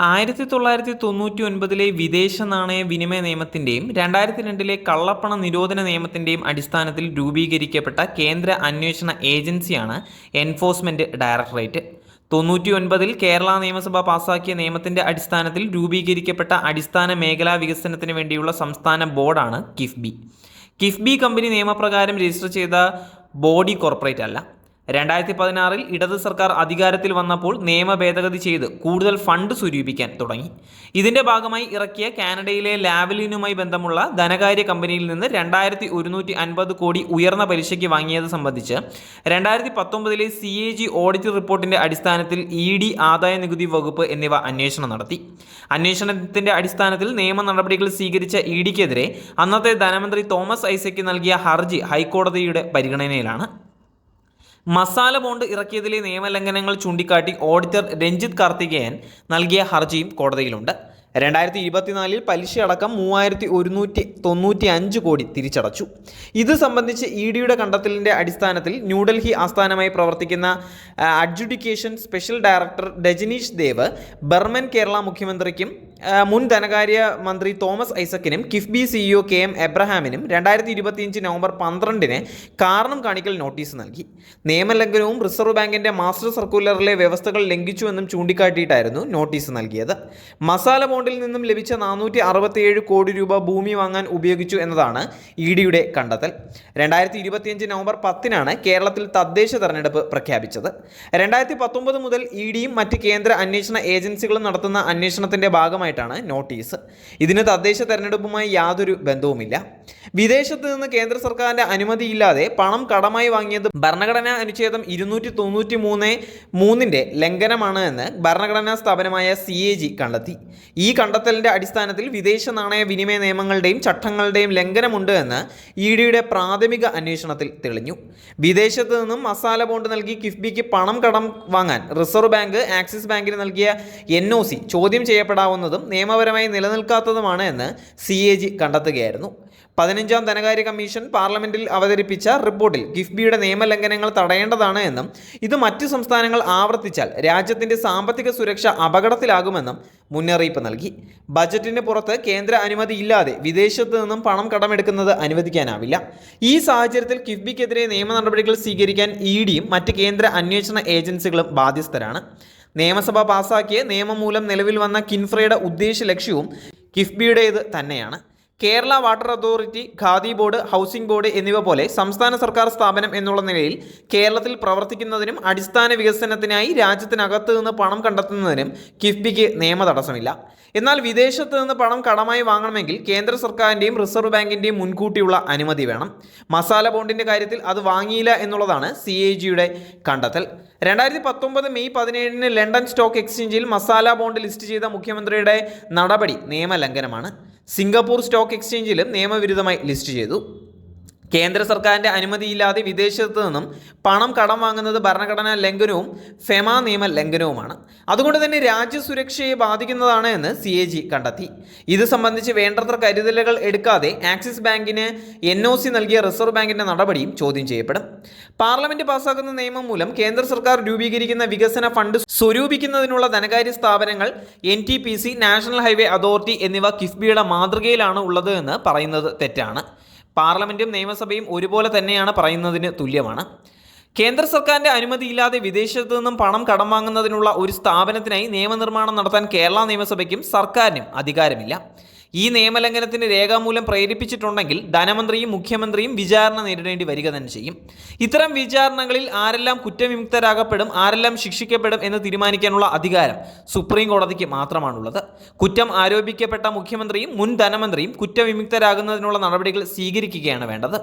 1999 വിദേശ നാണയ വിനിമയ നിയമത്തിൻ്റെയും 2002 കള്ളപ്പണ നിരോധന നിയമത്തിൻ്റെയും അടിസ്ഥാനത്തിൽ രൂപീകരിക്കപ്പെട്ട കേന്ദ്ര അന്വേഷണ ഏജൻസിയാണ് എൻഫോഴ്സ്മെന്റ് ഡയറക്ടറേറ്റ്. 99 കേരള നിയമസഭ പാസാക്കിയ നിയമത്തിന്റെ അടിസ്ഥാനത്തിൽ രൂപീകരിക്കപ്പെട്ട അടിസ്ഥാന മേഖലാ വികസനത്തിന് വേണ്ടിയുള്ള സംസ്ഥാന ബോർഡാണ് കിഫ്ബി. കിഫ്ബി കമ്പനി നിയമപ്രകാരം രജിസ്റ്റർ ചെയ്ത ബോഡി കോർപ്പറേറ്റ് അല്ല. 2016 ഇടത് സർക്കാർ അധികാരത്തിൽ വന്നപ്പോൾ നിയമ ഭേദഗതി ചെയ്ത് കൂടുതൽ ഫണ്ട് സ്വരൂപിക്കാൻ തുടങ്ങി. ഇതിന്റെ ഭാഗമായി ഇറക്കിയ കാനഡയിലെ ലാവലിനുമായി ബന്ധമുള്ള ധനകാര്യ കമ്പനിയിൽ നിന്ന് 2150 കോടി ഉയർന്ന പലിശയ്ക്ക് വാങ്ങിയത് സംബന്ധിച്ച് 2019 CAG ഓഡിറ്റ് റിപ്പോർട്ടിന്റെ അടിസ്ഥാനത്തിൽ ED, ആദായ നികുതി വകുപ്പ് എന്നിവ അന്വേഷണം നടത്തി. അന്വേഷണത്തിന്റെ അടിസ്ഥാനത്തിൽ നിയമ നടപടികൾ സ്വീകരിച്ച EDക്കെതിരെ അന്നത്തെ ധനമന്ത്രി തോമസ് ഐസക് നൽകിയ ഹർജി ഹൈക്കോടതിയുടെ പരിഗണനയിലാണ്. മസാല ബോണ്ട് ഇറക്കിയതിലെ നിയമലംഘനങ്ങൾ ചൂണ്ടിക്കാട്ടി ഓഡിറ്റർ രഞ്ജിത്ത് കാർത്തികേയൻ നൽകിയ ഹർജിയും കോടതിയിലുണ്ട്. 2024 പലിശ അടക്കം 3195 കോടി തിരിച്ചടച്ചു. ഇത് സംബന്ധിച്ച് EDയുടെ കണ്ടെത്തലിൻ്റെ അടിസ്ഥാനത്തിൽ ന്യൂഡൽഹി ആസ്ഥാനമായി പ്രവർത്തിക്കുന്ന adjudication special director Rajneesh Dev Barman Kerala മുഖ്യമന്ത്രിക്കും മുൻ ധനകാര്യ മന്ത്രി തോമസ് ഐസക്കിനും കിഫ്ബി CEO KM എബ്രഹാമിനും 2025 നവംബർ 12 കാരണം കാണിക്കൽ നോട്ടീസ് നൽകി. നിയമലംഘനവും റിസർവ് ബാങ്കിൻ്റെ മാസ്റ്റർ സർക്കുലറിലെ വ്യവസ്ഥകൾ ലംഘിച്ചുവെന്നും ചൂണ്ടിക്കാട്ടിയിട്ടായിരുന്നു നോട്ടീസ് നൽകിയത്. മസാല ബോണ്ടിൽ നിന്നും ലഭിച്ച 467 കോടി രൂപ ഭൂമി വാങ്ങാൻ ഉപയോഗിച്ചു എന്നതാണ് EDയുടെ കണ്ടെത്തൽ. 2025 നവംബർ 10 കേരളത്തിൽ തദ്ദേശ തെരഞ്ഞെടുപ്പ് പ്രഖ്യാപിച്ചത്. 2019 മുതൽ EDയും മറ്റ് കേന്ദ്ര അന്വേഷണ ഏജൻസികളും നടത്തുന്ന അന്വേഷണത്തിന്റെ ഭാഗമായിട്ടാണ് നോട്ടീസ്. ഇതിന് തദ്ദേശ തെരഞ്ഞെടുപ്പുമായി യാതൊരു ബന്ധവുമില്ല. വിദേശത്ത് നിന്ന് കേന്ദ്ര സർക്കാരിന്റെ അനുമതിയില്ലാതെ പണം കടമായി വാങ്ങിയത് ഭരണഘടനാ അനുച്ഛേദം 293 ലംഘനമാണ് എന്ന് ഭരണഘടനാ സ്ഥാപനമായ CAG കണ്ടെത്തി. ഈ കണ്ടെത്തലിന്റെ അടിസ്ഥാനത്തിൽ വിദേശ നാണയ വിനിമയ നിയമങ്ങളുടെയും ചട്ടങ്ങളുടെയും ലംഘനമുണ്ട് എന്ന് EDയുടെ പ്രാഥമിക അന്വേഷണത്തിൽ തെളിഞ്ഞു. വിദേശത്ത് നിന്നും മസാല ബോണ്ട് നൽകി കിഫ്ബിക്ക് പണം കടം വാങ്ങാൻ റിസർവ് ബാങ്ക് ആക്സിസ് ബാങ്കിന് നൽകിയ NOC ചോദ്യം ചെയ്യപ്പെടാവുന്നതും നിയമപരമായി നിലനിൽക്കാത്തതുമാണ് എന്ന് CAG കണ്ടെത്തുകയായിരുന്നു. 15ാം ധനകാര്യ കമ്മീഷൻ പാർലമെന്റിൽ അവതരിപ്പിച്ച റിപ്പോർട്ടിൽ കിഫ്ബിയുടെ നിയമലംഘനങ്ങൾ തടയേണ്ടതാണ് എന്നും ഇത് മറ്റ് സംസ്ഥാനങ്ങൾ ആവർത്തിച്ചാൽ രാജ്യത്തിന്റെ സാമ്പത്തിക സുരക്ഷ അപകടത്തിലാകുമെന്നും മുന്നറിയിപ്പ് നൽകി. ബജറ്റിന് പുറത്ത് കേന്ദ്ര അനുമതിയില്ലാതെ വിദേശത്ത് നിന്നും പണം കടമെടുക്കുന്നത് അനുവദിക്കാനാവില്ല. ഈ സാഹചര്യത്തിൽ കിഫ്ബിക്കെതിരെ നിയമ നടപടികൾ സ്വീകരിക്കാൻ EDയും മറ്റ് കേന്ദ്ര അന്വേഷണ ഏജൻസികളും ബാധ്യസ്ഥരാണ്. നിയമസഭ പാസാക്കിയ നിയമം മൂലം നിലവിൽ വന്ന കിൻഫ്രയുടെ ഉദ്ദേശ ലക്ഷ്യവും കിഫ്ബിയുടേത് തന്നെയാണ്. Kerala water authority, khadi board, housing board എന്നിവ പോലെ സംസ്ഥാന സർക്കാർ സ്ഥാപനം എന്നുള്ള നിലയിൽ കേരളത്തിൽ പ്രവർത്തിക്കുന്നതിനും അടിസ്ഥാന വികസനത്തിനായി രാജ്യത്തിനകത്ത് നിന്ന് പണം കണ്ടെത്തുന്നതിനും കിഫ്ബിക്ക് നിയമ തടസ്സമില്ല. എന്നാൽ വിദേശത്ത് നിന്ന് പണം കടമായി വാങ്ങണമെങ്കിൽ കേന്ദ്ര സർക്കാരിൻ്റെയും റിസർവ് ബാങ്കിൻ്റെയും മുൻകൂട്ടിയുള്ള അനുമതി വേണം. മസാല ബോണ്ടിൻ്റെ കാര്യത്തിൽ അത് വാങ്ങിയില്ല എന്നുള്ളതാണ് CAGയുടെ കണ്ടെത്തൽ. 2019 മെയ് 17 ലണ്ടൻ സ്റ്റോക്ക് എക്സ്ചേഞ്ചിൽ മസാല ബോണ്ട് ലിസ്റ്റ് ചെയ്ത മുഖ്യമന്ത്രിയുടെ നടപടി നിയമലംഘനമാണ്. സിംഗപ്പൂർ സ്റ്റോക്ക് എക്സ്ചേഞ്ചിലും നിയമവിരുദ്ധമായി ലിസ്റ്റ് ചെയ്തു. കേന്ദ്ര സർക്കാരിൻ്റെ അനുമതിയില്ലാതെ വിദേശത്ത് നിന്നും പണം കടം വാങ്ങുന്നത് ഭരണഘടനാ ലംഘനവും ഫെമ നിയമ ലംഘനവുമാണ്. അതുകൊണ്ട് തന്നെ രാജ്യസുരക്ഷയെ ബാധിക്കുന്നതാണ് എന്ന് CAG കണ്ടെത്തി. ഇത് സംബന്ധിച്ച് വേണ്ടത്ര കരുതലുകൾ എടുക്കാതെ ആക്സിസ് ബാങ്കിന് NOC നൽകിയ റിസർവ് ബാങ്കിൻ്റെ നടപടിയും ചോദ്യം ചെയ്യപ്പെടും. പാർലമെന്റ് പാസ്സാക്കുന്ന നിയമം മൂലം കേന്ദ്ര സർക്കാർ രൂപീകരിക്കുന്ന വികസന ഫണ്ട് സ്വരൂപിക്കുന്നതിനുള്ള ധനകാര്യ സ്ഥാപനങ്ങൾ NTPC, നാഷണൽ ഹൈവേ അതോറിറ്റി എന്നിവ കിഫ്ബിയുടെ മാതൃകയിലാണ് ഉള്ളത് എന്ന് പറയുന്നത് തെറ്റാണ്. പാർലമെന്റും നിയമസഭയും ഒരുപോലെ തന്നെയാണ് പറയുന്നതിന് തുല്യമാണ്. കേന്ദ്ര സർക്കാരിൻ്റെ അനുമതിയില്ലാതെ വിദേശത്ത് നിന്നും പണം കടം വാങ്ങുന്നതിനുള്ള ഒരു സ്ഥാപനത്തിനായി നിയമനിർമ്മാണം നടത്താൻ കേരള നിയമസഭയ്ക്കും സർക്കാരിനും അധികാരമില്ല. ഈ നിയമലംഘനത്തിന് രേഖാമൂലം പ്രേരിപ്പിച്ചിട്ടുണ്ടെങ്കിൽ ധനമന്ത്രിയും മുഖ്യമന്ത്രിയും വിചാരണ നേരിടേണ്ടി വരിക തന്നെ ചെയ്യും. ഇത്തരം വിചാരണകളിൽ ആരെല്ലാം കുറ്റവിമുക്തരാകപ്പെടും, ആരെല്ലാം ശിക്ഷിക്കപ്പെടും എന്ന് തീരുമാനിക്കാനുള്ള അധികാരം സുപ്രീം കോടതിക്ക് മാത്രമാണുള്ളത്. കുറ്റം ആരോപിക്കപ്പെട്ട മുഖ്യമന്ത്രിയും മുൻ ധനമന്ത്രിയും കുറ്റവിമുക്തരാകുന്നതിനുള്ള നടപടികൾ സ്വീകരിക്കുകയാണ് വേണ്ടത്.